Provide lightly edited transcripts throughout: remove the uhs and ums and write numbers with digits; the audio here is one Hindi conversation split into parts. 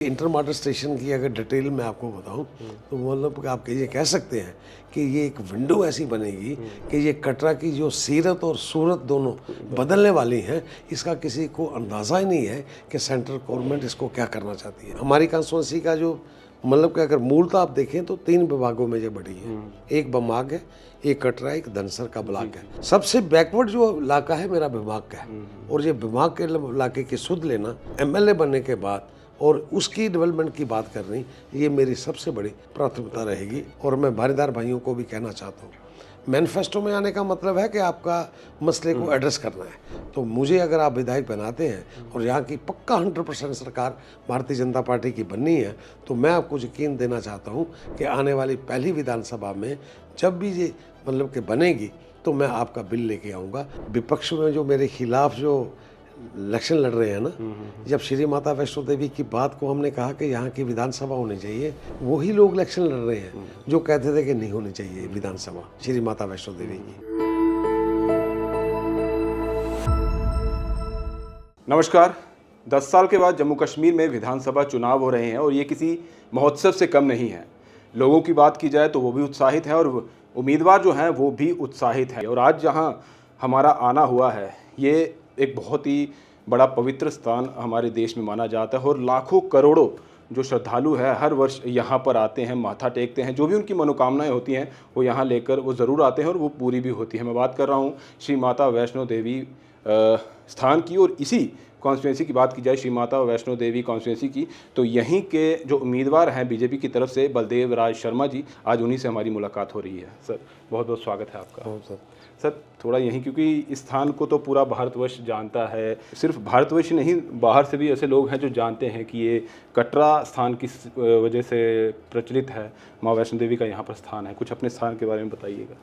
इंटर मॉडल स्टेशन की अगर डिटेल में आपको बताऊं तो मतलब आप ये कह सकते हैं कि ये एक विंडो ऐसी बनेगी कि ये कटरा की जो सीरत और सूरत दोनों बदलने वाली हैं, इसका किसी को अंदाज़ा ही नहीं है कि सेंट्रल गवर्नमेंट इसको क्या करना चाहती है। हमारी कॉन्स्टिट्यूंसी का जो मतलब कि अगर मूलतः आप देखें तो 3 विभागों में ये बड़ी है। एक बमाग है, एक कटरा, एक धनसर का ब्लॉक है। सबसे बैकवर्ड जो इलाका है मेरा विभाग का है, और ये विभाग के इलाके की सुध लेना एमएलए बनने के बाद और उसकी डेवलपमेंट की बात करनी, ये मेरी सबसे बड़ी प्राथमिकता रहेगी। और मैं भागीदार भाइयों को भी कहना चाहता हूँ, मैनिफेस्टो में आने का मतलब है कि आपका मसले को एड्रेस करना है। तो मुझे अगर आप विधायक बनाते हैं और यहाँ की पक्का 100% सरकार भारतीय जनता पार्टी की बननी है, तो मैं आपको यकीन देना चाहता हूँ कि आने वाली पहली विधानसभा में जब भी ये मतलब कि बनेगी तो मैं आपका बिल लेके आऊँगा। विपक्ष में जो मेरे खिलाफ जो इलेक्शन लड़ रहे हैं ना, जब श्री माता वैष्णो देवी की बात को हमने कहा कि यहाँ की विधानसभा होनी चाहिए, वही लोग इलेक्शन लड़ रहे हैं जो कहते थे कि नहीं होनी चाहिए विधानसभा श्री माता वैष्णो देवी की। नमस्कार। 10 साल के बाद जम्मू कश्मीर में विधानसभा चुनाव हो रहे हैं और ये किसी महोत्सव से कम नहीं है। लोगों की बात की जाए तो वो भी उत्साहित हैं और उम्मीदवार जो हैं वो भी उत्साहित हैं। और आज जहां हमारा आना हुआ है, ये एक बहुत ही बड़ा पवित्र स्थान हमारे देश में माना जाता है और लाखों करोड़ों जो श्रद्धालु हैं हर वर्ष यहाँ पर आते हैं, माथा टेकते हैं। जो भी उनकी मनोकामनाएं होती हैं वो यहाँ लेकर वो ज़रूर आते हैं और वो पूरी भी होती है। मैं बात कर रहा हूँ श्री माता वैष्णो देवी स्थान की, और इसी कॉन्स्टिट्यूंसी की बात की जाए श्री माता वैष्णो देवी कॉन्स्टिट्यूंसी की, तो यहीं के जो उम्मीदवार हैं बीजेपी की तरफ से बलदेव राज शर्मा जी, आज उन्हीं से हमारी मुलाकात हो रही है। सर बहुत बहुत स्वागत है आपका। सर थोड़ा यहीं, क्योंकि इस स्थान को तो पूरा भारतवर्ष जानता है, सिर्फ भारतवर्ष नहीं बाहर से भी ऐसे लोग हैं जो जानते हैं कि ये कटरा स्थान किस वजह से प्रचलित है, माँ वैष्णो देवी का यहाँ पर स्थान है। कुछ अपने स्थान के बारे में बताइएगा।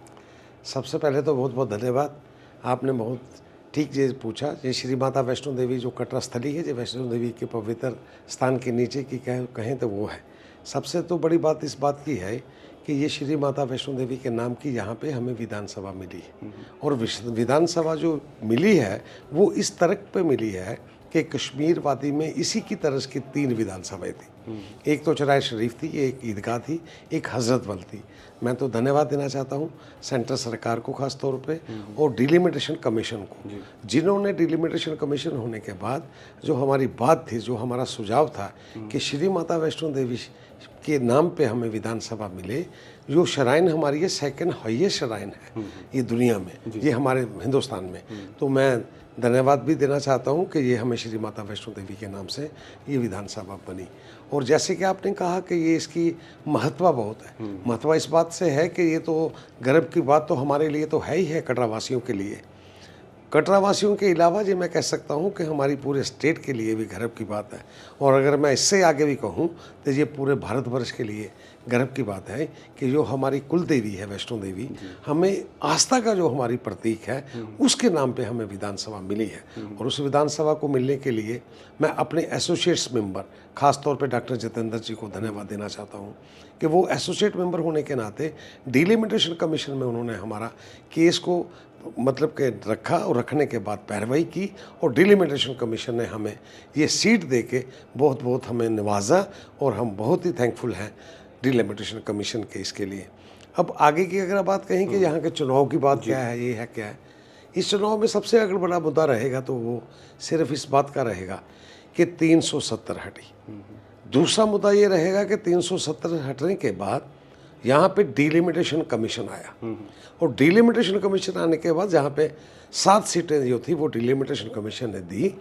सबसे पहले तो बहुत बहुत धन्यवाद, आपने बहुत ठीक ये पूछा। ये श्री माता वैष्णो देवी जो कटरा स्थली है, जो वैष्णो देवी के पवित्र स्थान के नीचे की कहें तो वो है। सबसे तो बड़ी बात इस बात की है कि ये श्री माता वैष्णो देवी के नाम की यहाँ पे हमें विधानसभा मिली है, और विधानसभा जो मिली है वो इस तरह पे मिली है कि कश्मीर वादी में इसी की तरह की 3 विधानसभाएं थी। एक तो चराय शरीफ थी, एक ईदगाह थी, एक हजरतबल थी। मैं तो धन्यवाद देना चाहता हूँ सेंट्रल सरकार को खास तौर पे, और डिलिमिटेशन कमीशन को, जिन्होंने डिलिमिटेशन कमीशन होने के बाद जो हमारी बात थी, जो हमारा सुझाव था कि श्री माता वैष्णो देवी के नाम पे हमें विधानसभा मिले। जो श्राइन हमारी ये 2nd हाईएस्ट श्राइन है ये दुनिया में, ये हमारे हिंदुस्तान में। तो मैं धन्यवाद भी देना चाहता हूँ कि ये हमें श्री माता वैष्णो देवी के नाम से ये विधानसभा बनी। और जैसे कि आपने कहा कि ये इसकी महत्व बहुत है। महत्व इस बात से है कि ये तो गर्व की बात तो हमारे लिए तो है ही है, कटरावासियों के लिए। कटरावासियों के अलावा ये मैं कह सकता हूँ कि हमारी पूरे स्टेट के लिए भी गर्व की बात है। और अगर मैं इससे आगे भी कहूँ तो ये पूरे भारतवर्ष के लिए गर्व की बात है कि जो हमारी कुल देवी है वैष्णो देवी, हमें आस्था का जो हमारी प्रतीक है उसके नाम पे हमें विधानसभा मिली है। और उस विधानसभा को मिलने के लिए मैं अपने एसोसिएट्स मेंबर खास तौर पे डॉक्टर जितेंद्र जी को धन्यवाद देना चाहता हूँ कि वो एसोसिएट मेंबर होने के नाते डिलिमिटेशन कमीशन में उन्होंने हमारा केस को मतलब के रखा, और रखने के बाद पैरवाई की, और डिलिमिटेशन कमीशन ने हमें ये सीट दे के बहुत बहुत हमें नवाजा, और हम बहुत ही थैंकफुल हैं डिलिमिटेशन कमीशन के इसके लिए। अब आगे की अगर बात कहें कि यहाँ के चुनाव की बात क्या है, ये है क्या है, इस चुनाव में सबसे अगर बड़ा मुद्दा रहेगा तो वो सिर्फ इस बात का रहेगा कि 370 हटी। दूसरा मुद्दा ये रहेगा कि 370 हटने के बाद यहाँ पे डिलिमिटेशन कमीशन आया, और डिलिमिटेशन कमीशन आने के बाद जहाँ पे 7 सीटें जो थी वो डिलिमिटेशन कमीशन ने दी।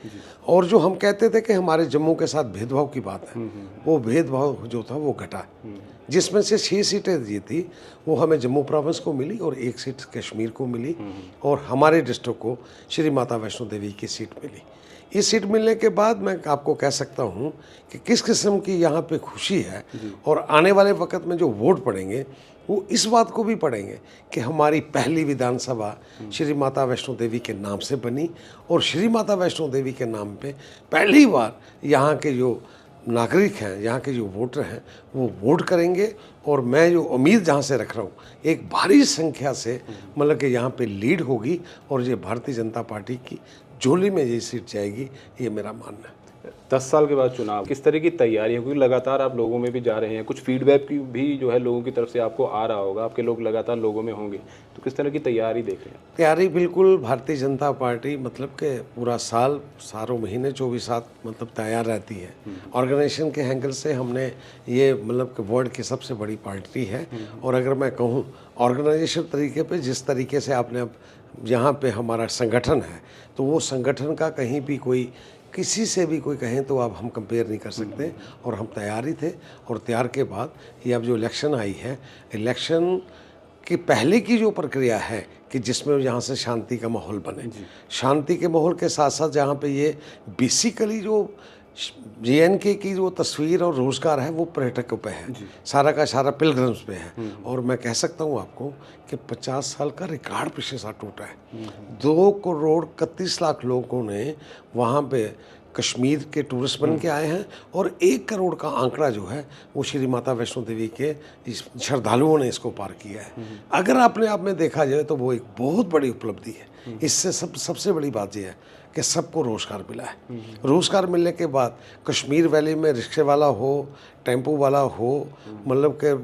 और जो हम कहते थे कि हमारे जम्मू के साथ भेदभाव की बात है, वो भेदभाव जो था वो घटा, जिसमें से 6 सीटें जी थी वो हमें जम्मू प्रोविंस को मिली, और 1 सीट कश्मीर को मिली, और हमारे डिस्ट्रिक्ट को श्री माता वैष्णो देवी की सीट मिली। इस सीट मिलने के बाद मैं आपको कह सकता हूँ कि किस किस्म की यहाँ पे खुशी है। और आने वाले वक्त में जो वोट पड़ेंगे वो इस बात को भी पड़ेंगे कि हमारी पहली विधानसभा श्री माता वैष्णो देवी के नाम से बनी, और श्री माता वैष्णो देवी के नाम पे पहली बार यहाँ के जो नागरिक हैं, यहाँ के जो वोटर हैं वो वोट करेंगे। और मैं जो उम्मीद जहाँ से रख रहा हूँ, एक भारी संख्या से मतलब कि यहाँ पे लीड होगी, और ये भारतीय जनता पार्टी की झोली में ये सीट जाएगी, ये मेरा मानना है। 10 साल के बाद चुनाव, किस तरह की तैयारी है? क्योंकि लगातार आप लोगों में भी जा रहे हैं, कुछ फीडबैक की भी जो है लोगों की तरफ से आपको आ रहा होगा, आपके लोग लगातार लोगों में होंगे, तो किस तरह की तैयारी देख रहे हैं? तैयारी बिल्कुल भारतीय जनता पार्टी मतलब के पूरा साल, सारों महीने 24/7 मतलब तैयार रहती है। ऑर्गेनाइजेशन के एंगल से हमने ये मतलब कि वर्ल्ड की सबसे बड़ी पार्टी है। और अगर मैं कहूँ ऑर्गेनाइजेशन तरीके पे, जिस तरीके से आपने अब यहाँ पे हमारा संगठन है, तो वो संगठन का कहीं भी कोई किसी से भी कोई कहें तो अब हम कंपेयर नहीं कर सकते। और हम तैयार ही थे। और तैयार के बाद ये अब जो इलेक्शन आई है, इलेक्शन कि पहले की जो प्रक्रिया है कि जिसमें यहाँ से शांति का माहौल बने, शांति के माहौल के साथ साथ जहाँ पे ये बेसिकली जो JNK की जो तस्वीर और रोज़गार है वो पर्यटकों पे है, सारा का सारा पिलग्रिम्स पे है। और मैं कह सकता हूँ आपको कि 50 साल का रिकॉर्ड पिछले साल टूटा है। 2,31,00,000 लोगों ने वहाँ पे कश्मीर के टूरिस्ट बन के आए हैं। और 1 करोड़ का आंकड़ा जो है वो श्री माता वैष्णो देवी के श्रद्धालुओं ने इसको पार किया है। अगर अपने आप में देखा जाए तो वो एक बहुत बड़ी उपलब्धि है। इससे सबसे बड़ी बात यह है कि सबको रोज़गार मिला है। रोज़गार मिलने के बाद कश्मीर वैली में रिक्शे वाला हो, टेम्पो वाला हो, मतलब के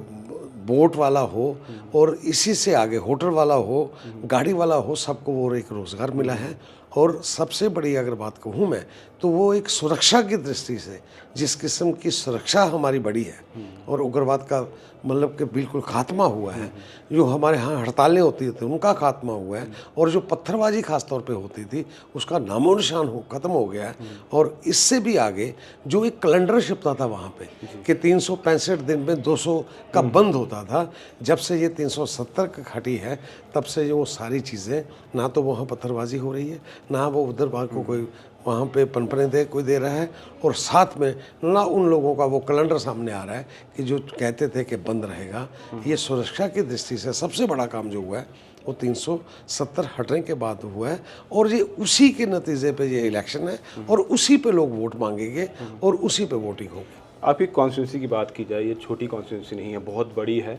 बोट वाला हो, और इसी से आगे होटल वाला हो, गाड़ी वाला हो, सबको वो एक रोज़गार मिला है। और सबसे बड़ी अगर बात कहूँ मैं तो वो एक सुरक्षा की दृष्टि से जिस किस्म की सुरक्षा हमारी बढ़ी है और उग्रवाद का मतलब कि बिल्कुल खात्मा हुआ है। जो हमारे यहाँ हड़तालें होती थी उनका खात्मा हुआ है। और जो पत्थरबाजी खास तौर पे होती थी उसका नामो निशान ख़त्म हो गया है। और इससे भी आगे जो एक कैलेंडर छिपता था वहाँ पे कि 365 दिन में 200 का बंद होता था, जब से ये 370 का हटी है तब से जो सारी चीज़ें, ना तो वहाँ पत्थरबाजी हो रही है, ना वो उधर भाग को कोई वहाँ पे पनपने कोई दे रहा है, और साथ में ना उन लोगों का वो कैलेंडर सामने आ रहा है कि जो कहते थे कि बंद रहेगा। ये सुरक्षा की दृष्टि से सबसे बड़ा काम जो हुआ है वो 370 हटने के बाद हुआ है। और ये उसी के नतीजे पे ये इलेक्शन है और उसी पे लोग वोट मांगेंगे और उसी पे वोटिंग होगी। आपकी कॉन्स्टिट्यूंसी की बात की जाए, ये छोटी कॉन्स्टिट्यूंसी नहीं है, बहुत बड़ी है।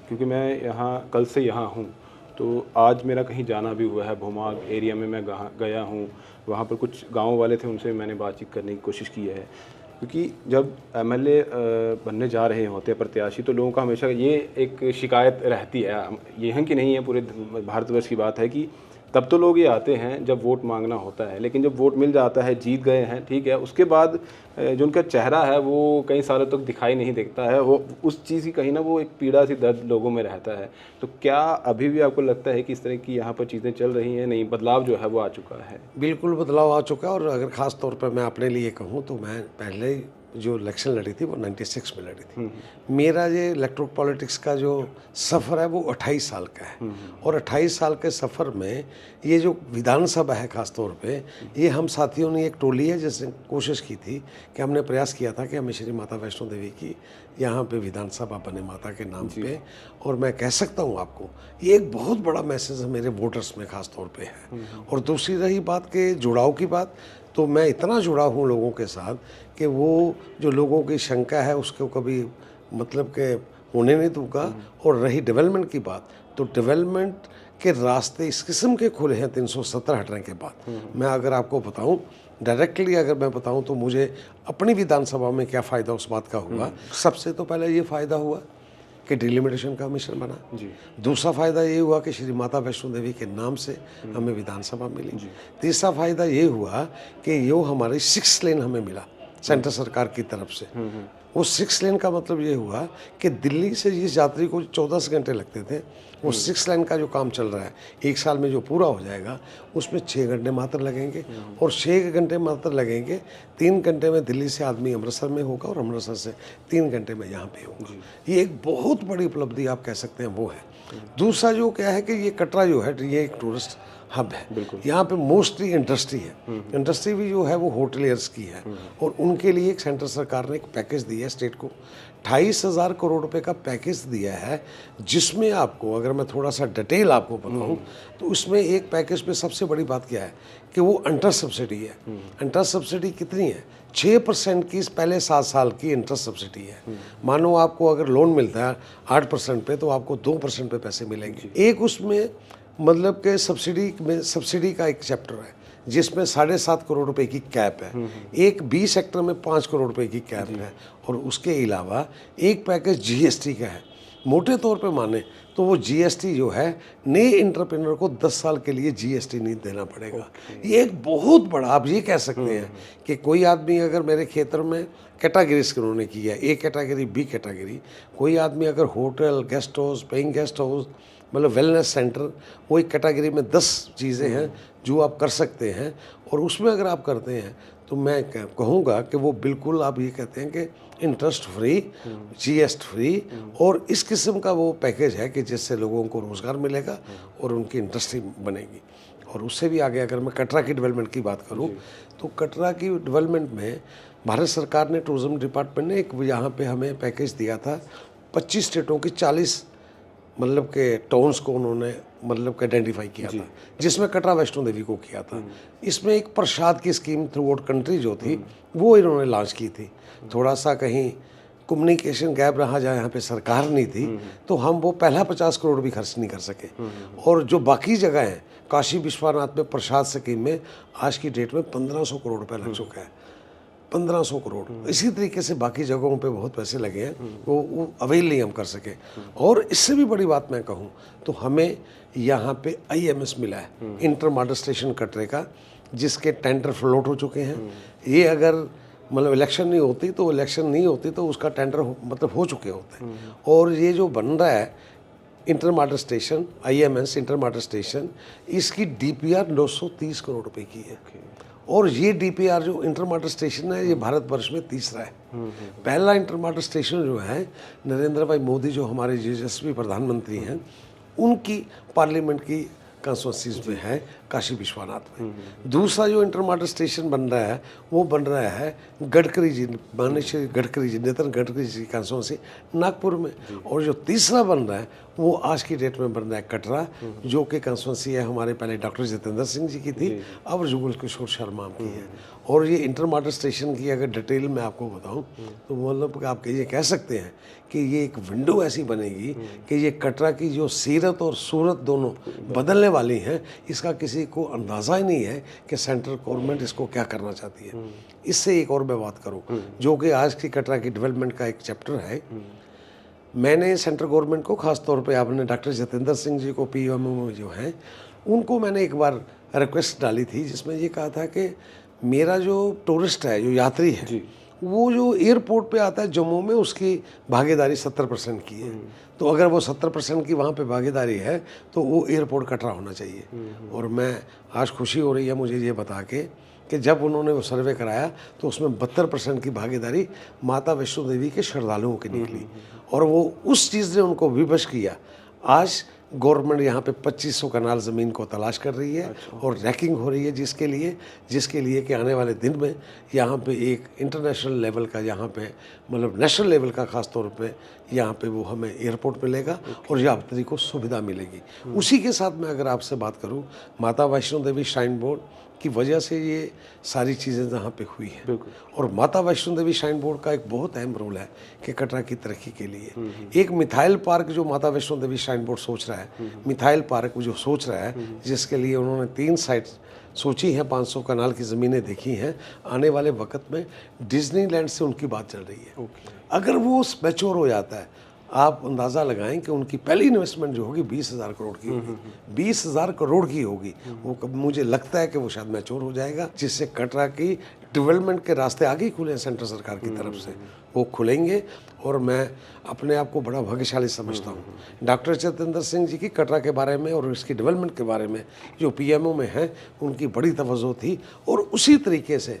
क्योंकि मैं यहाँ कल से यहाँ हूँ, तो आज मेरा कहीं जाना भी हुआ है। भूमाग एरिया में मैं गया हूँ, वहाँ पर कुछ गांव वाले थे, उनसे मैंने बातचीत करने की कोशिश की है। क्योंकि जब MLA बनने जा रहे होते हैं प्रत्याशी, तो लोगों का हमेशा ये एक शिकायत रहती है, यहाँ की नहीं है, पूरे भारतवर्ष की बात है कि तब तो लोग ये आते हैं जब वोट मांगना होता है, लेकिन जब वोट मिल जाता है, जीत गए हैं, ठीक है, उसके बाद जो उनका चेहरा है वो कई सालों तक दिखाई नहीं देता है। वो उस चीज़ की कहीं ना वो एक पीड़ा सी दर्द लोगों में रहता है। तो क्या अभी भी आपको लगता है कि इस तरह की यहाँ पर चीज़ें चल रही हैं? नहीं, बदलाव जो है वो आ चुका है? बिल्कुल बदलाव आ चुका है। और अगर ख़ास तौर पर मैं अपने लिए कहूँ तो मैं पहले जो इलेक्शन लड़ी थी वो 96 में लड़ी थी। मेरा ये इलेक्ट्रो पॉलिटिक्स का जो सफ़र है वो 28 साल का है। और 28 साल के सफ़र में ये जो विधानसभा है ख़ास तौर पे, ये हम साथियों ने एक टोली है जिसने कोशिश की थी कि हमने प्रयास किया था कि हमें श्री माता वैष्णो देवी की यहाँ पे विधानसभा बने माता के नाम पे। और मैं कह सकता हूँ आपको ये एक बहुत बड़ा मैसेज मेरे वोटर्स में ख़ास तौर पे है। और दूसरी रही बात के जुड़ाव की बात, तो मैं इतना जुड़ा हूँ लोगों के साथ कि वो जो लोगों की शंका है उसको कभी मतलब के होने नहीं दूंगा। और रही डेवलपमेंट की बात, तो डेवलपमेंट के रास्ते इस किस्म के खुले हैं 370 हटने के बाद। मैं अगर आपको बताऊं डायरेक्टली, अगर मैं बताऊं तो मुझे अपनी विधानसभा में क्या फ़ायदा उस बात का हुआ। सबसे तो पहले ये फ़ायदा हुआ कि डिलिमिटेशन का मिशन बना जी। दूसरा फ़ायदा ये हुआ कि श्री माता वैष्णो देवी के नाम से हमें विधानसभा मिली। तीसरा फ़ायदा ये हुआ कि ये हमारी 6 लेन हमें मिला सेंटर सरकार की तरफ से। वो 6 लेन का मतलब ये हुआ कि दिल्ली से जिस यात्री को 14 घंटे लगते थे, वो 6 लेन का जो काम चल रहा है 1 साल में जो पूरा हो जाएगा उसमें 6 घंटे मात्र लगेंगे। और 6 घंटे मात्र लगेंगे, 3 घंटे में दिल्ली से आदमी अमृतसर में होगा और अमृतसर से 3 घंटे में यहाँ पे होगा। ये एक बहुत बड़ी उपलब्धि आप कह सकते हैं वो है। दूसरा जो क्या है कि ये कटरा जो है ये एक टूरिस्ट हब है। यहाँ पे मोस्टली इंडस्ट्री है। इंडस्ट्री भी जो है वो होटलियर्स की है। और उनके लिए एक सेंटर सरकार ने एक पैकेज दिया है स्टेट को, 28,000 करोड़ रुपए का पैकेज दिया है, जिसमें आपको अगर मैं थोड़ा सा डिटेल आपको बताऊं तो उसमें एक पैकेज में सबसे बड़ी बात क्या है कि वो इंटरेस्ट सब्सिडी है। इंटरेस्ट सब्सिडी कितनी है? 6% की पहले 7 साल की इंटरेस्ट सब्सिडी है। मानो आपको अगर लोन मिलता है 8% पे, तो आपको 2% पे पैसे मिलेंगे। एक उसमें मतलब के सब्सिडी में सब्सिडी का एक चैप्टर है जिसमें 7.5 करोड़ रुपए की कैप है। एक बी सेक्टर में 5 करोड़ रुपए की कैप है, और उसके अलावा एक पैकेज जीएसटी का है। मोटे तौर पे माने तो वो जीएसटी जो है, नए इंटरप्रेन्योर को 10 साल के लिए जीएसटी नहीं देना पड़ेगा। ये एक बहुत बड़ा, आप ये कह सकते हैं कि कोई आदमी अगर मेरे क्षेत्र में कैटेगरीज उन्होंने की है, ए कैटेगरी, बी कैटेगरी, कोई आदमी अगर hotel, guest house, paying guest house, मतलब वेलनेस सेंटर, वो एक कैटेगरी में 10 चीज़ें हैं जो आप कर सकते हैं, और उसमें अगर आप करते हैं तो मैं कहूँगा कि वो बिल्कुल, आप ये कहते हैं कि इंटरेस्ट फ्री, जीएसटी फ्री, और इस किस्म का वो पैकेज है कि जिससे लोगों को रोज़गार मिलेगा और उनकी इंडस्ट्री बनेगी। और उससे भी आगे अगर मैं कटरा की डेवलपमेंट की बात करूं, तो कटरा की डेवलपमेंट में भारत सरकार ने, टूरिज्म डिपार्टमेंट ने एक यहाँ पे हमें पैकेज दिया था। 25 स्टेटों की 40 मतलब के टाउन्स को उन्होंने मतलब के आइडेंटिफाई किया था, जिसमें कटरा वैष्णो देवी को किया था। इसमें एक प्रसाद की स्कीम थ्रू आउट कंट्री जो थी वो इन्होंने लॉन्च की थी। थोड़ा सा कहीं कम्युनिकेशन गैप रहा, जहाँ यहाँ पे सरकार नहीं थी, तो हम वो पहला 50 करोड़ भी खर्च नहीं कर सके। और जो बाकी जगह हैं, काशी विश्वनाथ में प्रसाद स्कीम में आज की डेट में 1500 करोड़ रुपए लग चुका है। 1500 करोड़। इसी तरीके से बाकी जगहों पे बहुत पैसे लगे हैं, वो अवेल नहीं हम कर सके। और इससे भी बड़ी बात मैं कहूँ तो हमें यहाँ पे आईएमएस मिला है, इंटर मॉडल स्टेशन कटरे का, जिसके टेंडर फ्लोट हो चुके हैं। ये अगर मतलब इलेक्शन नहीं होती तो उसका टेंडर मतलब हो चुके होते हैं। और ये जो बन रहा है inter model station, IMS inter model station, इसकी डीपीआर 930 करोड़ रुपए की है। और ये डीपीआर जो इंटर मॉडल स्टेशन है, ये भारतवर्ष में तीसरा है। पहला इंटर मॉडल स्टेशन जो है, नरेंद्र भाई मोदी जो हमारे यशस्वी प्रधानमंत्री हैं, उनकी पार्लियामेंट की कंस्टिट्यूंसीज में है, काशी विश्वनाथ में। दूसरा जो इंटर मॉडल स्टेशन बन रहा है, वो बन रहा है गडकरी जी, माननीय श्री गडकरी जी, नितिन गडकरी जी कंस्टिट्यूंसी नागपुर में। और जो तीसरा बन रहा है वो आज की डेट में बन रहा है कटरा, जो कि कंस्टिट्यूंसी है हमारे पहले डॉक्टर जितेंद्र सिंह जी की थी, अब जुगल किशोर शर्मा की है। और ये इंटर मॉडल स्टेशन की अगर डिटेल में आपको बताऊं तो मतलब आप ये कह सकते हैं कि ये एक विंडो ऐसी बनेगी कि ये कटरा की जो सीरत और सूरत दोनों बदलने वाली हैं, इसका किसी को अंदाज़ा ही नहीं है कि सेंट्रल गवर्नमेंट इसको क्या करना चाहती है। इससे एक और मैं बात करूं, जो कि आज की कटरा की डेवलपमेंट का एक चैप्टर है। मैंने सेंट्रल गवर्नमेंट को, खास तौर पे आपने डॉक्टर जितेंद्र सिंह जी को, पीएमओ जो हैं, उनको मैंने एक बार रिक्वेस्ट डाली थी, जिसमें ये कहा था कि मेरा जो टूरिस्ट है, जो यात्री है, वो जो एयरपोर्ट पे आता है जम्मू में, उसकी भागीदारी 70% की है। तो अगर वो 70% की वहाँ पे भागीदारी है तो वो एयरपोर्ट कटरा होना चाहिए। और मैं आज खुशी हो रही है मुझे ये बता के कि जब उन्होंने वो सर्वे कराया तो उसमें 72% की भागीदारी माता वैष्णो देवी के श्रद्धालुओं की निकली, और वो उस चीज़ ने उनको विवश किया। आज गवर्नमेंट यहाँ पे 2500 कनाल ज़मीन को तलाश कर रही है और रैकिंग हो रही है, जिसके लिए कि आने वाले दिन में यहाँ पे एक इंटरनेशनल लेवल का, यहाँ पे मतलब नेशनल लेवल का खास तौर पे यहाँ पे वो हमें एयरपोर्ट मिलेगा और यात्री को सुविधा मिलेगी। उसी के साथ मैं अगर आपसे बात करूँ, माता वैष्णो देवी श्राइन बोर्ड की वजह से ये सारी चीज़ें यहाँ पे हुई हैं। और माता वैष्णो देवी श्राइन बोर्ड का एक बहुत अहम रोल है कि कटरा की तरक्की के लिए। एक मिथाइल पार्क जो माता वैष्णो देवी श्राइन बोर्ड सोच रहा है, मिथाइल पार्क जो सोच रहा है, जिसके लिए उन्होंने 3 साइट सोची हैं, 500 कनाल की ज़मीनें देखी हैं। आने वाले वक्त में डिज्नीलैंड से उनकी बात चल रही है। अगर वो मैच्योर हो जाता है, आप अंदाज़ा लगाएं कि उनकी पहली इन्वेस्टमेंट जो होगी 20,000 करोड़ की होगी, 20,000 करोड़ की होगी। वो मुझे लगता है कि वो शायद मैच्योर हो जाएगा, जिससे कटरा की डेवलपमेंट के रास्ते आगे ही खुले हैं सेंट्रल सरकार की तरफ से, वो खुलेंगे। और मैं अपने आप को बड़ा भाग्यशाली समझता हूँ। डॉक्टर जितेंद्र सिंह जी की कटरा के बारे में और इसकी डेवलपमेंट के बारे में जो पीएमओ में हैं, उनकी बड़ी तवज्जो थी। और उसी तरीके से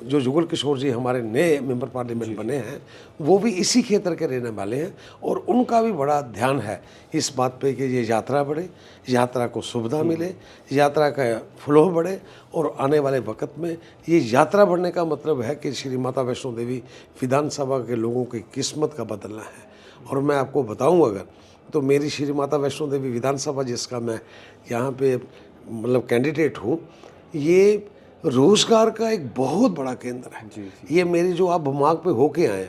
जो जुगल किशोर जी हमारे नए मेंबर पार्लियामेंट बने हैं, वो भी इसी क्षेत्र के रहने वाले हैं, और उनका भी बड़ा ध्यान है इस बात पे कि ये यात्रा बढ़े, यात्रा को सुविधा मिले, यात्रा का फ्लो बढ़े। और आने वाले वक्त में ये यात्रा बढ़ने का मतलब है कि श्री माता वैष्णो देवी विधानसभा के लोगों की किस्मत का बदलना है। और मैं आपको बताऊँ अगर, तो मेरी श्री माता वैष्णो देवी विधानसभा, जिसका मैं यहाँ पे मतलब कैंडिडेट हूँ, ये रोजगार का एक बहुत बड़ा केंद्र है। जी, ये मेरी जो आप बिमाग पे होके आए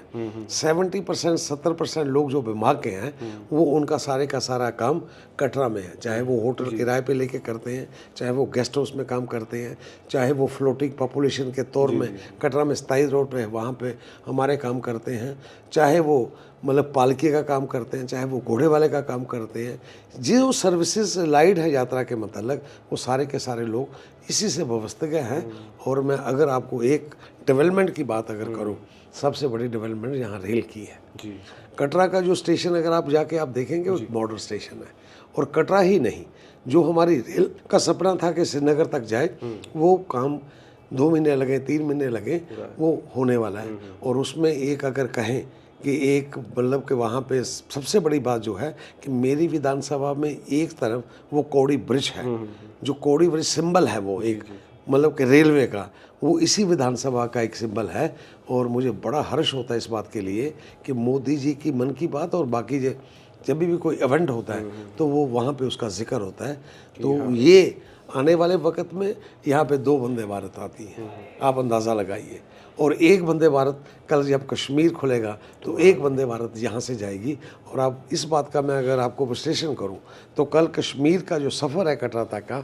70% 70% लोग जो बिमाग के हैं वो उनका सारे का सारा काम कटरा में है। चाहे वो होटल किराए पे लेके करते हैं, चाहे वो गेस्ट हाउस में काम करते हैं, चाहे वो फ्लोटिंग पॉपुलेशन के तौर में कटरा में 27 रोड पे वहाँ पे हमारे काम करते हैं, चाहे वो मतलब पालकी का काम करते हैं, चाहे वो घोड़े वाले का काम करते हैं। जो सर्विसेज लाइड है यात्रा के मतलब वो सारे के सारे लोग इसी से वाबस्तगीं हैं। और मैं अगर आपको एक डेवलपमेंट की बात अगर करूं, सबसे बड़ी डेवलपमेंट यहाँ रेल की है। जी, कटरा का जो स्टेशन अगर आप जाके आप देखेंगे वो मॉडल स्टेशन है। और कटरा ही नहीं, जो हमारी रेल का सपना था कि श्रीनगर तक जाए, वो काम 2 महीने लगे 3 महीने लगे, वो होने वाला है। और उसमें एक अगर कहें कि एक मतलब कि वहाँ पे सबसे बड़ी बात जो है कि मेरी विधानसभा में एक तरफ वो कौड़ी ब्रिज है, जो कौड़ी ब्रिज सिंबल है, वो एक मतलब कि रेलवे का, वो इसी विधानसभा का एक सिंबल है। और मुझे बड़ा हर्ष होता है इस बात के लिए कि मोदी जी की मन की बात और बाकी जब भी कोई इवेंट होता है तो वो वहाँ पे उसका जिक्र होता है। तो ये आने वाले वक्त में यहाँ पे 2 वंदे भारत आती हैं, आप अंदाज़ा लगाइए। और एक वंदे भारत कल जब कश्मीर खुलेगा तो एक वंदे भारत यहाँ से जाएगी। और आप इस बात का मैं अगर आपको विश्लेषण करूँ तो कल कश्मीर का जो सफ़र है कटरा तक का,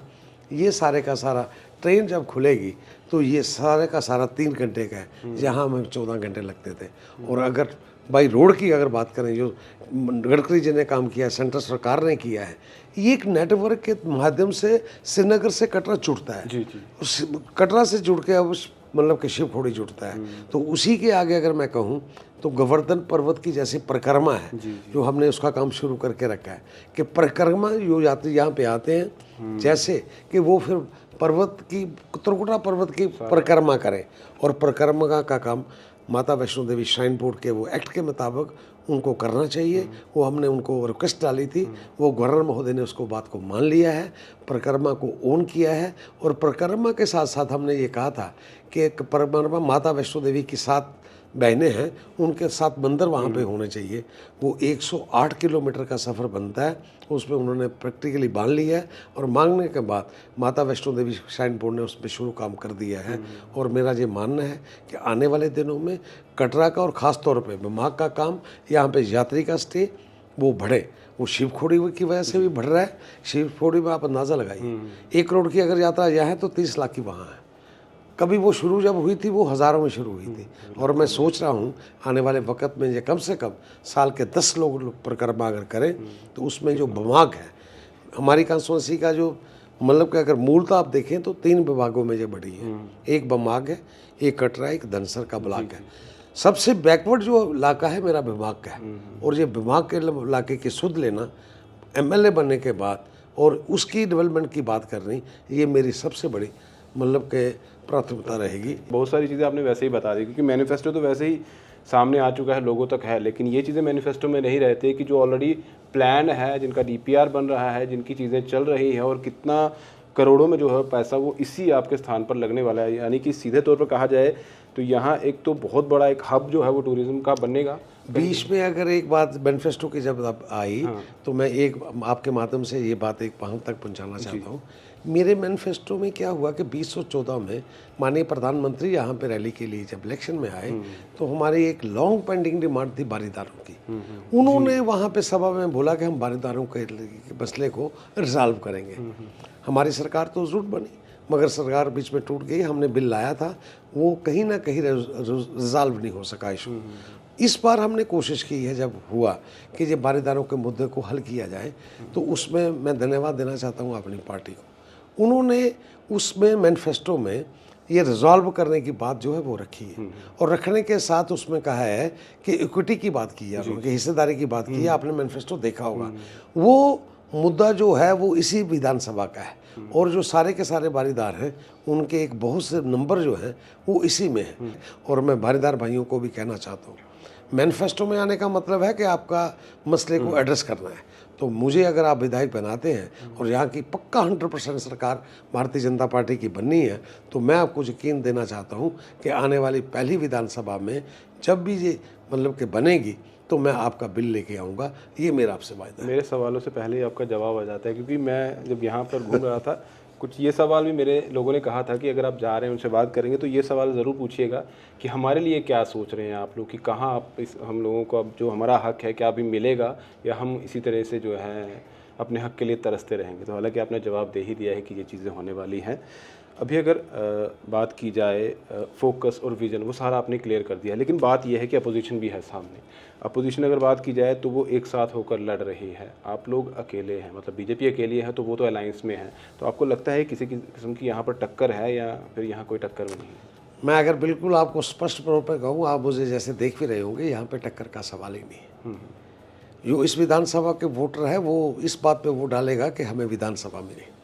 ये सारे का सारा ट्रेन जब खुलेगी तो ये सारे का सारा 3 घंटे का है, जहाँ हमें 14 घंटे लगते थे। और अगर बाई रोड की अगर बात करें, जो गडकरी जी ने काम किया है, सेंट्रल सरकार ने किया है, ये एक नेटवर्क के माध्यम से श्रीनगर से कटरा जुड़ता है। जी, जी। उस कटरा से जुड़ के अब मतलब कि शिवखोड़ी जुड़ता है। तो उसी के आगे अगर मैं कहूँ तो गोवर्धन पर्वत की जैसी परिक्रमा है, जो हमने उसका काम शुरू करके रखा है कि परिक्रमा जो यात्री यहाँ पे आते हैं, जैसे कि वो फिर पर्वत की त्रिकुटा पर्वत की परिक्रमा करें। और परिक्रमा का काम माता वैष्णो देवी श्राइन बोर्ड के वो एक्ट के मुताबिक उनको करना चाहिए। वो हमने उनको रिक्वेस्ट डाली थी, वो गवर्नर महोदय ने उसको बात को मान लिया है, परिक्रमा को ओन किया है। और परिक्रमा के साथ साथ हमने ये कहा था कि एक परिक्रमा माता वैष्णो देवी की 7 बहनें हैं, उनके 7 मंदिर वहाँ पे होने चाहिए। वो 108 किलोमीटर का सफ़र बनता है, उसमें उन्होंने प्रैक्टिकली बांध लिया है। और मांगने के बाद माता वैष्णो देवी श्राइन बोर्ड ने उस पर शुरू काम कर दिया है। और मेरा ये मानना है कि आने वाले दिनों में कटरा का और ख़ास तौर पे विभाग का काम, यहाँ पे यात्री का स्टे वो बढ़े। वो शिवखोड़ी की वजह से भी बढ़ रहा है। शिवखोड़ी में आप अंदाज़ा लगाइए, 1 करोड़ की अगर यात्रा यहाँ है तो 30 लाख की वहाँ है। कभी वो शुरू जब हुई थी वो हज़ारों में शुरू हुई थी। और मैं सोच रहा हूँ आने वाले वक्त में ये कम से कम साल के 10 लोग परिक्रमा अगर करें तो उसमें जो विभाग है हमारी कॉन्स्टिट्यूंसी का, जो मतलब कि अगर मूलतः आप देखें तो 3 विभागों में ये बढ़ी है। एक विभाग है, एक कटरा, एक धनसर का ब्लॉक है। सबसे बैकवर्ड जो इलाका है मेरा विभाग का है। और ये विभाग के इलाके की सुध लेना MLA बनने के बाद और उसकी डेवलपमेंट की बात करनी, ये मेरी सबसे बड़ी मतलब के प्राथमिकता रहेगी। बहुत सारी चीज़ें आपने वैसे ही बता दी, क्योंकि मैनिफेस्टो तो वैसे ही सामने आ चुका है, लोगों तक है, लेकिन ये चीज़ें मैनिफेस्टो में नहीं रहती कि जो ऑलरेडी प्लान है, जिनका DPR बन रहा है, जिनकी चीज़ें चल रही हैं और कितना करोड़ों में जो है पैसा वो इसी आपके स्थान पर लगने वाला है। यानी कि सीधे तौर पर कहा जाए तो यहाँ एक तो बहुत बड़ा एक हब जो है वो टूरिज्म का बनेगा। बीच में अगर एक बात मैनिफेस्टो की जब आई तो मैं एक आपके माध्यम से ये बात एक वहाँ तक पहुँचाना चाहता हूँ। मेरे मैनिफेस्टो में क्या हुआ कि 2014 में माननीय प्रधानमंत्री यहाँ पे रैली के लिए जब इलेक्शन में आए तो हमारी एक लॉन्ग पेंडिंग डिमांड थी बारीदारों की। उन्होंने वहाँ पे सभा में बोला कि हम बारीदारों के मसले को रिजॉल्व करेंगे। हमारी सरकार तो जरूर बनी, मगर सरकार बीच में टूट गई। हमने बिल लाया था, वो कहीं ना कहीं रिजॉल्व नहीं हो सका इशू। इस बार हमने कोशिश की है जब हुआ कि जब बारीदारों के मुद्दे को हल किया जाए, तो उसमें मैं धन्यवाद देना चाहता हूँ अपनी पार्टी को। उन्होंने उसमें मैनिफेस्टो में ये रिजॉल्व करने की बात जो है वो रखी है। और रखने के साथ उसमें कहा है कि इक्विटी की बात की है, उनकी हिस्सेदारी की बात की है। आपने मैनिफेस्टो देखा होगा, वो मुद्दा जो है वो इसी विधानसभा का है। और जो सारे के सारे बारीदार हैं उनके एक बहुत से नंबर जो हैं वो इसी में है। और मैं बारीदार भाइयों को भी कहना चाहता हूँ, मैनिफेस्टो में आने का मतलब है कि आपका मसले को एड्रेस करना है। तो मुझे अगर आप विधायक बनाते हैं और यहाँ की पक्का 100% सरकार भारतीय जनता पार्टी की बननी है, तो मैं आपको यकीन देना चाहता हूँ कि आने वाली पहली विधानसभा में जब भी ये मतलब कि बनेगी तो मैं आपका बिल लेके आऊँगा। ये मेरा आपसे वायदा है। मेरे सवालों से पहले ही आपका जवाब आ जाता है, क्योंकि मैं जब यहाँ पर घूम रहा था कुछ ये सवाल भी मेरे लोगों ने कहा था कि अगर आप जा रहे हैं उनसे बात करेंगे तो ये सवाल ज़रूर पूछिएगा कि हमारे लिए क्या सोच रहे हैं आप लोग, कि कहाँ आप हम लोगों को अब जो हमारा हक है क्या अभी मिलेगा, या हम इसी तरह से जो है अपने हक के लिए तरसते रहेंगे। तो हालांकि आपने जवाब दे ही दिया है कि ये चीज़ें होने वाली हैं। अभी अगर बात की जाए फोकस और विज़न, वो सारा आपने क्लियर कर दिया है, लेकिन बात यह है कि अपोजिशन भी है सामने। अपोजिशन अगर बात की जाए तो वो एक साथ होकर लड़ रही है, आप लोग अकेले हैं, मतलब बीजेपी अकेली है तो वो तो अलायंस में है। तो आपको लगता है किसी किस्म की यहाँ पर टक्कर है या फिर यहाँ कोई टक्कर नहीं है? मैं अगर बिल्कुल आपको स्पष्ट तौर पर कहूँ, आप मुझे जैसे देख भी रहे होंगे, यहाँ पे टक्कर का सवाल ही नहीं है। जो इस विधानसभा के वोटर है वो इस बात पे वोट डालेगा कि हमें विधानसभा मिले,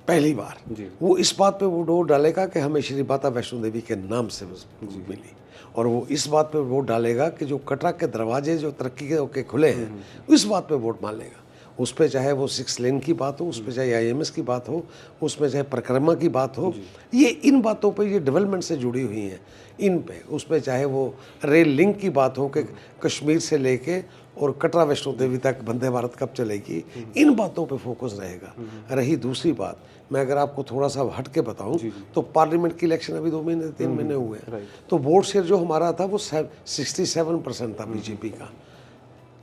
पहली बार वो इस बात पे वोट डालेगा कि हमें श्री माता वैष्णो देवी के नाम से मिली, और वो इस बात पे वोट डालेगा कि जो कटरा के दरवाजे जो तरक्की के खुले हैं, इस बात पे वोट मान लेगा। उस पर चाहे वो 6 लेन की बात हो, उस पर चाहे IMS की बात हो, उसमें चाहे परिक्रमा की बात हो, ये इन बातों पे, ये डेवलपमेंट से जुड़ी हुई हैं इन पे। उस पर चाहे वो रेल लिंक की बात हो कि कश्मीर से लेके और कटरा वैष्णो देवी तक वंदे भारत कब चलेगी, इन बातों पे फोकस रहेगा। रही दूसरी बात, मैं अगर आपको थोड़ा सा हट के बताऊं तो पार्लियामेंट की इलेक्शन अभी 2 महीने 3 महीने हुए हैं, तो वोट शेयर जो हमारा था वो 67% था बीजेपी का,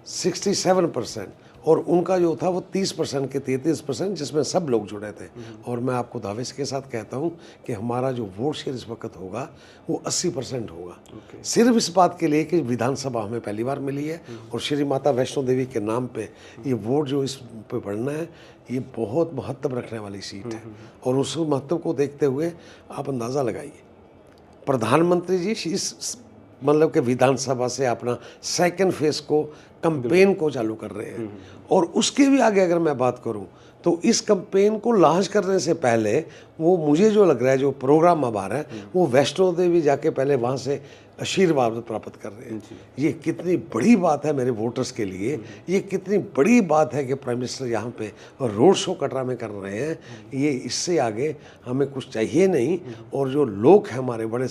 67%, और उनका जो था वो 30% के 33%, जिसमें सब लोग जुड़े थे। और मैं आपको दावे के साथ कहता हूं कि हमारा जो वोट शेयर इस वक्त होगा वो 80% होगा। सिर्फ इस बात के लिए कि विधानसभा हमें पहली बार मिली है और श्री माता वैष्णो देवी के नाम पे ये वोट जो इस पे बढ़ना है, ये बहुत महत्व रखने वाली सीट है। और उस महत्व को देखते हुए आप अंदाज़ा लगाइए, प्रधानमंत्री जी इस मतलब कि विधानसभा से अपना सेकंड फेज को कैंपेन को चालू कर रहे हैं। और उसके भी आगे अगर मैं बात करूं तो इस कैंपेन को लॉन्च करने से पहले वो मुझे जो लग रहा है, जो प्रोग्राम अब आ रहा है, वो वैष्णो देवी जाके पहले वहाँ से आशीर्वाद प्राप्त कर रहे हैं। ये कितनी बड़ी बात है मेरे वोटर्स के लिए, ये कितनी बड़ी बात है कि प्राइम मिनिस्टर यहाँ पे रोड शो कटरा में कर रहे हैं। ये इससे आगे हमें कुछ चाहिए नहीं। और जो लोग हैं हमारे बड़े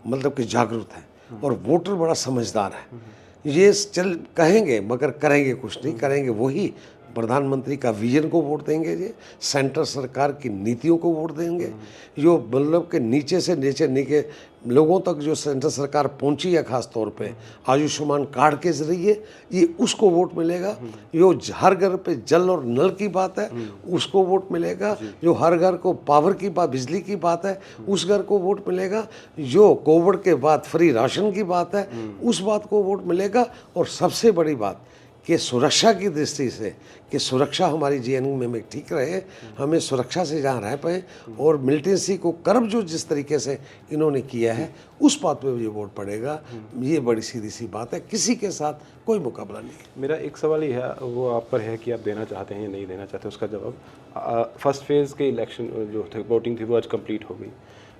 मतलब कि जागरूक हैं, और वोटर बड़ा समझदार है। ये चल कहेंगे मगर करेंगे कुछ नहीं, करेंगे वही प्रधानमंत्री का विजन को वोट देंगे, ये सेंटर सरकार की नीतियों को वोट देंगे, जो मतलब कि नीचे से नीचे लोगों तक जो सेंटर सरकार पहुंची है, खास तौर पे आयुष्मान कार्ड के जरिए, ये उसको वोट मिलेगा। जो हर घर पे जल और नल की बात है, उसको वोट मिलेगा। जो हर घर को पावर की बात, बिजली की बात है, उस घर को वोट मिलेगा। जो कोविड के बाद फ्री राशन की बात है, उस बात को वोट मिलेगा। और सबसे बड़ी बात कि सुरक्षा की दृष्टि से, कि सुरक्षा हमारी JNU में ठीक रहे, हमें सुरक्षा से जहाँ रह पाए, और मिलिटेंसी को कर्ब जो जिस तरीके से इन्होंने किया है, उस बात पे ये वोट पड़ेगा। ये बड़ी सीधी सी बात है, किसी के साथ कोई मुकाबला नहीं। मेरा एक सवाल ये है, वो आप पर है कि आप देना चाहते हैं या नहीं देना चाहते, उसका जवाब। फर्स्ट फेज़ के इलेक्शन जो थे, वोटिंग थी, वो आज कंप्लीट हो गई।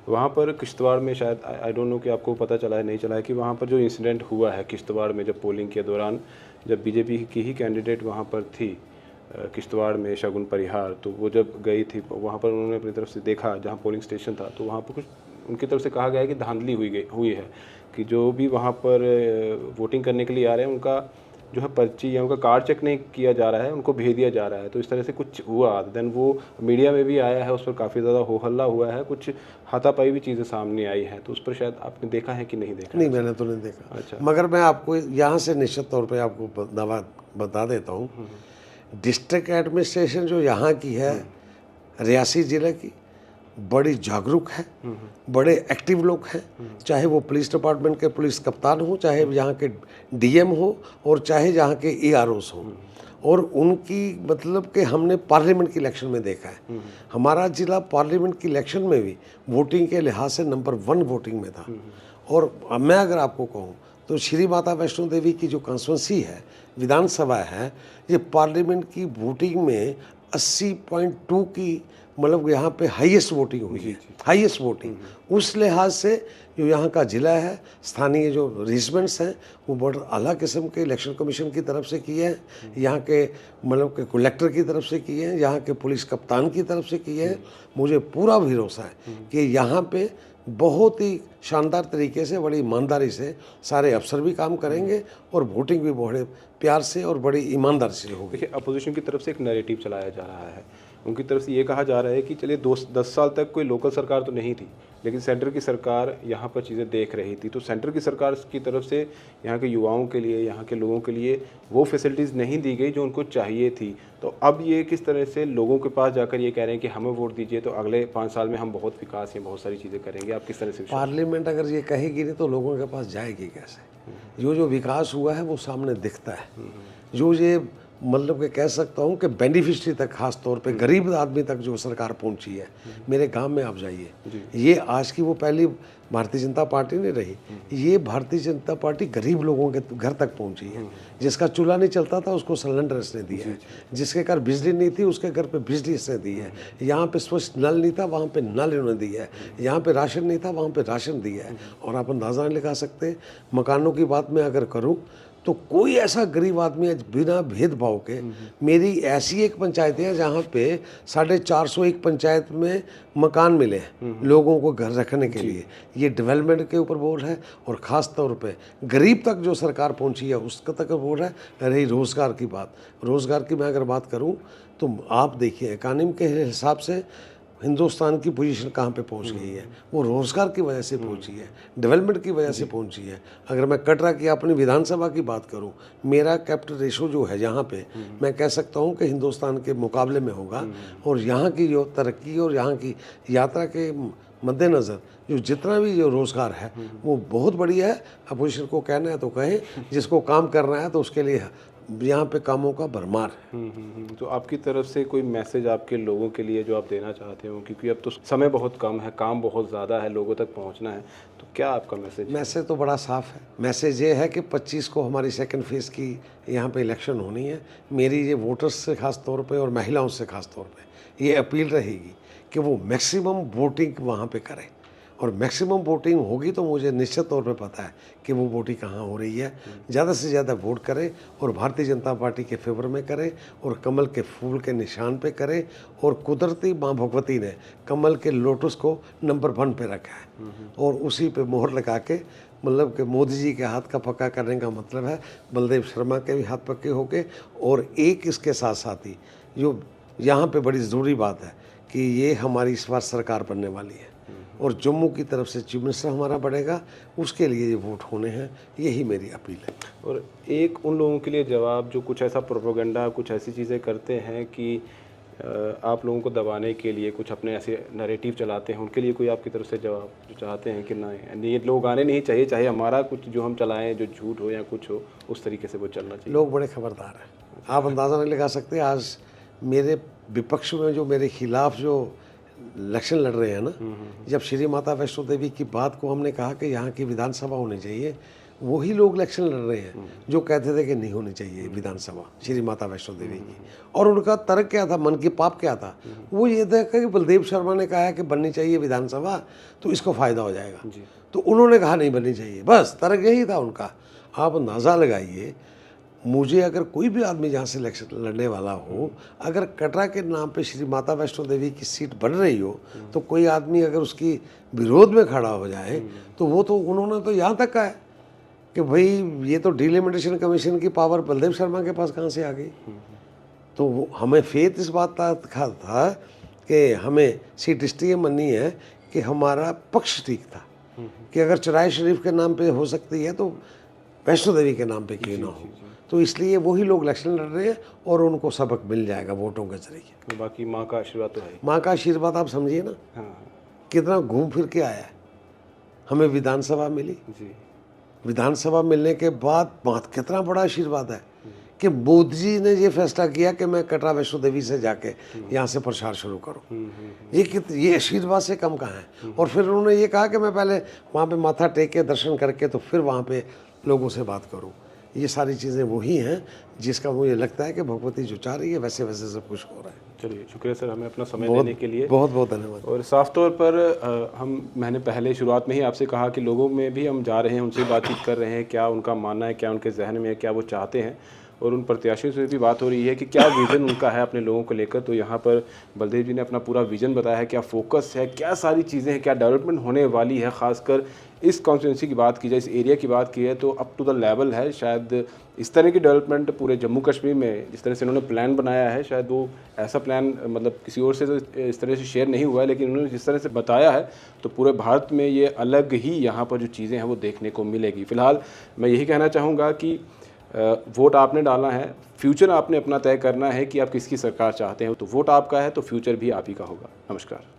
वहाँ पर किश्तवाड़ में शायद आई डोंट नो कि आपको पता चला है नहीं चला है कि वहाँ पर जो इंसिडेंट हुआ है किश्तवाड़ में, जब पोलिंग के दौरान, जब बीजेपी की ही कैंडिडेट वहाँ पर थी किश्तवाड़ में, शगुन परिहार, तो वो जब गई थी वहाँ पर, उन्होंने अपनी तरफ से देखा जहाँ पोलिंग स्टेशन था, तो वहाँ पर कुछ उनकी तरफ से कहा गया है कि धांधली हुई है, कि जो भी वहाँ पर वोटिंग करने के लिए आ रहे हैं उनका जो है पर्ची या उनका कार्ड चेक नहीं किया जा रहा है, उनको भेज दिया जा रहा है। तो इस तरह से कुछ हुआ, देन वो मीडिया में भी आया है, उस पर काफ़ी ज़्यादा हो हल्ला हुआ है, कुछ हाथापाई भी चीज़ें सामने आई हैं। तो उस पर शायद आपने देखा है कि नहीं देखा? नहीं, मैंने तो नहीं देखा। अच्छा। मगर मैं आपको यहाँ से निश्चित तौर पे आपको बता देता हूँ, डिस्ट्रिक्ट एडमिनिस्ट्रेशन जो यहाँ की है, रियासी ज़िले की, बड़ी जागरूक है, बड़े एक्टिव लोग हैं। चाहे वो पुलिस डिपार्टमेंट के पुलिस कप्तान हो, चाहे यहाँ के DM हो, और चाहे जहाँ के AROs हो। और उनकी मतलब कि हमने पार्लियामेंट की इलेक्शन में देखा है, हमारा ज़िला पार्लियामेंट की इलेक्शन में भी वोटिंग के लिहाज से नंबर 1 वोटिंग में था। और मैं अगर आपको कहूँ तो श्री माता वैष्णो देवी की जो कॉन्स्टिट्यूंसी है, विधानसभा है, ये पार्लियामेंट की वोटिंग में 80.2 की मतलब यहाँ पे हाईएस्ट वोटिंग हुई है, हाईएस्ट वोटिंग। उस लिहाज से जो यहाँ का ज़िला है, स्थानीय जो अरेंजमेंट्स हैं वो बड़े आला किस्म के इलेक्शन कमीशन की तरफ से किए हैं, यहाँ के मतलब के कलेक्टर की तरफ से किए हैं, यहाँ के पुलिस कप्तान की तरफ से किए हैं। मुझे पूरा भरोसा है कि यहाँ पे बहुत ही शानदार तरीके से, बड़ी ईमानदारी से सारे अफसर भी काम करेंगे, और वोटिंग भी बड़े प्यार से और बड़ी ईमानदारी से होगी। देखिए, अपोजिशन की तरफ से एक नैरेटिव चलाया जा रहा है उनकी तरफ से ये कहा जा रहा है कि चलिए 10 साल तक कोई लोकल सरकार तो नहीं थी, लेकिन सेंटर की सरकार यहाँ पर चीज़ें देख रही थी, तो सेंटर की सरकार की तरफ से यहाँ के युवाओं के लिए, यहाँ के लोगों के लिए वो फैसिलिटीज़ नहीं दी गई जो उनको चाहिए थी। तो अब ये किस तरह से लोगों के पास जाकर ये कह रहे हैं कि हमें वोट दीजिए तो अगले 5 साल में हम बहुत विकास या बहुत सारी चीज़ें करेंगे, आप किस तरह से? पार्लियामेंट अगर ये कहेगी नहीं तो लोगों के पास जाएगी कैसे? जो विकास हुआ है वो सामने दिखता है। जो ये मतलब कि कह सकता हूँ कि बेनिफिशरी तक, खास तौर पे गरीब आदमी तक जो सरकार पहुंची है, मेरे गांव में आप जाइए, ये आज की वो पहली भारतीय जनता पार्टी नहीं रही, ये भारतीय जनता पार्टी गरीब लोगों के घर तक पहुंची है। जिसका चूल्हा नहीं चलता था उसको सिलेंडर इसने दिया है, जिसके घर बिजली नहीं थी उसके घर पे बिजली इसने दी है, यहाँ पे स्वच्छ नल नहीं था वहाँ पे नल इन्होंने दिया है, यहाँ पे राशन नहीं था वहाँ पे राशन दिया है। और आप अंदाज़ा नहीं लगा सकते, मकानों की बात मैं अगर करूँ तो कोई ऐसा गरीब आदमी है बिना भेदभाव के, मेरी ऐसी एक पंचायत है जहाँ पे 450 पंचायत में मकान मिले हैं लोगों को घर रखने के लिए। ये डेवलपमेंट के ऊपर बोल है और ख़ास तौर पे गरीब तक जो सरकार पहुँची है उसका तक बोल है। रही रोज़गार की बात, रोज़गार की मैं अगर बात करूँ तो आप देखिए इकानमी के हिसाब से हिंदुस्तान की पोजीशन कहाँ पे पहुँच गई है, वो रोज़गार की वजह से पहुँची है, डेवलपमेंट की वजह से पहुँची है। अगर मैं कटरा की अपनी विधानसभा की बात करूँ, मेरा कैपिटल रेशो जो है यहाँ पे मैं कह सकता हूँ कि हिंदुस्तान के मुकाबले में होगा। और यहाँ की जो तरक्की और यहाँ की यात्रा के मद्देनज़र जो जितना भी जो रोज़गार है वो बहुत बढ़िया है। अपोजिशन को कहना है तो कहें, जिसको काम करना है तो उसके लिए यहाँ पे कामों का भरमार है। तो आपकी तरफ से कोई मैसेज आपके लोगों के लिए जो आप देना चाहते हो, क्योंकि अब तो समय बहुत कम है, काम बहुत ज़्यादा है, लोगों तक पहुँचना है, तो क्या आपका मैसेज? मैसेज तो बड़ा साफ है। मैसेज ये है कि 25 को हमारी सेकंड फेज़ की यहाँ पे इलेक्शन होनी है। मेरी ये वोटर्स से ख़ास तौर पे और महिलाओं से ख़ास तौर पे ये अपील रहेगी कि वो मैक्सिमम वोटिंग वहाँ पे करें, और मैक्सिमम वोटिंग होगी तो मुझे निश्चित तौर पे पता है कि वो वोटिंग कहाँ हो रही है। ज़्यादा से ज़्यादा वोट करें और भारतीय जनता पार्टी के फेवर में करें और कमल के फूल के निशान पे करें। और कुदरती माँ भगवती ने कमल के लोटस को नंबर 1 पे रखा है और उसी पे मोहर लगा के, मतलब कि मोदी जी के हाथ का पक्का करने का मतलब है बलदेव शर्मा के भी हाथ पक्के हो गए। और एक इसके साथ साथ ही जो यहाँ पे बड़ी ज़रूरी बात है कि ये हमारी इस बार सरकार बनने वाली है और जम्मू की तरफ से चीफ मिनिस्टर हमारा बढ़ेगा, उसके लिए ये वोट होने हैं, यही मेरी अपील है। और एक उन लोगों के लिए जवाब जो कुछ ऐसा प्रोपेगेंडा, कुछ ऐसी चीज़ें करते हैं कि आप लोगों को दबाने के लिए कुछ अपने ऐसे नैरेटिव चलाते हैं, उनके लिए कोई आपकी तरफ से जवाब जो चाहते हैं कि ना ये लोग आने नहीं चाहिए, चाहे हमारा कुछ जो हम चलाएं जो झूठ हो या कुछ हो, उस तरीके से वो चलना चाहिए? लोग बड़े खबरदार हैं, आप अंदाज़ा नहीं लगा सकते। आज मेरे विपक्ष में जो मेरे खिलाफ जो इलेक्शन लड़ रहे हैं ना, जब श्री माता वैष्णो देवी की बात को हमने कहा कि यहाँ की विधानसभा होनी चाहिए, वही लोग इलेक्शन लड़ रहे हैं जो कहते थे कि नहीं होनी चाहिए विधानसभा श्री माता वैष्णो देवी की। और उनका तर्क क्या था, मन की पाप क्या था, वो ये था कि बलदेव शर्मा ने कहा है कि बननी चाहिए विधानसभा तो इसको फ़ायदा हो जाएगा, तो उन्होंने कहा नहीं बननी चाहिए, बस तर्क यही था उनका। आप अंदाज़ा लगाइए, मुझे अगर कोई भी आदमी जहाँ से इलेक्शन लड़ने वाला हो, अगर कटरा के नाम पे श्री माता वैष्णो देवी की सीट बन रही हो, तो कोई आदमी अगर उसकी विरोध में खड़ा हो जाए तो वो तो उन्होंने तो यहाँ तक कहा है कि भाई ये तो डिलिमिटेशन कमीशन की पावर बलदेव शर्मा के पास कहाँ से आ गई। तो वो हमें फेथ इस बात का था कि हमें सीट इसलिए मननी है कि हमारा पक्ष ठीक था कि अगर चराय शरीफ के नाम पे हो सकती है तो वैष्णो देवी के नाम पे क्यों ना हो। तो इसलिए वही लोग इलेक्शन लड़ रहे हैं और उनको सबक मिल जाएगा वोटों के जरिए। बाकी माँ का आशीर्वाद तो है। माँ का आशीर्वाद आप समझिए ना, कितना घूम फिर के आया है। हमें विधानसभा मिली जी, विधानसभा मिलने के बाद बात कितना बड़ा आशीर्वाद है कि मोदी जी ने ये फैसला किया कि मैं कटरा वैष्णो देवी से जाके यहाँ से प्रचार शुरू करूँ। ये आशीर्वाद से कम कहाँ है। और फिर उन्होंने ये कहा कि मैं पहले वहाँ पे माथा टेक के दर्शन करके तो फिर वहाँ पे लोगों से बात करूँ। ये सारी चीज़ें वही हैं जिसका मुझे लगता है कि भगवती जो चाह रही है वैसे वैसे सब कुछ हो रहा है। चलिए, शुक्रिया सर हमें अपना समय देने के लिए। बहुत बहुत धन्यवाद। और साफ तौर पर मैंने पहले शुरुआत में ही आपसे कहा कि लोगों में भी हम जा रहे हैं, उनसे बातचीत कर रहे हैं, क्या उनका मानना है, क्या उनके जहन में है, क्या वो चाहते हैं। और उन प्रत्याशियों से भी बात हो रही है कि क्या विज़न उनका है अपने लोगों को लेकर। तो यहाँ पर बलदेव जी ने अपना पूरा विज़न बताया है, क्या फोकस है, क्या सारी चीज़ें हैं, क्या डेवलपमेंट होने वाली है। ख़ासकर इस कॉन्स्टिट्यूंसी की बात की जाए, इस एरिया की बात की है तो अप टू द लेवल है। शायद इस तरह की डेवलपमेंट पूरे जम्मू कश्मीर में जिस तरह से इन्होंने प्लान बनाया है, शायद वो ऐसा प्लान मतलब किसी और से तो इस तरह से शेयर नहीं हुआ है, लेकिन उन्होंने जिस तरह से बताया है तो पूरे भारत में ये अलग ही यहाँ पर जो चीज़ें हैं वो देखने को मिलेगी। फ़िलहाल मैं यही कहना चाहूँगा कि वोट आपने डालना है, फ्यूचर आपने अपना तय करना है कि आप किसकी सरकार चाहते हैं। तो वोट आपका है तो फ्यूचर भी आप ही का होगा। नमस्कार।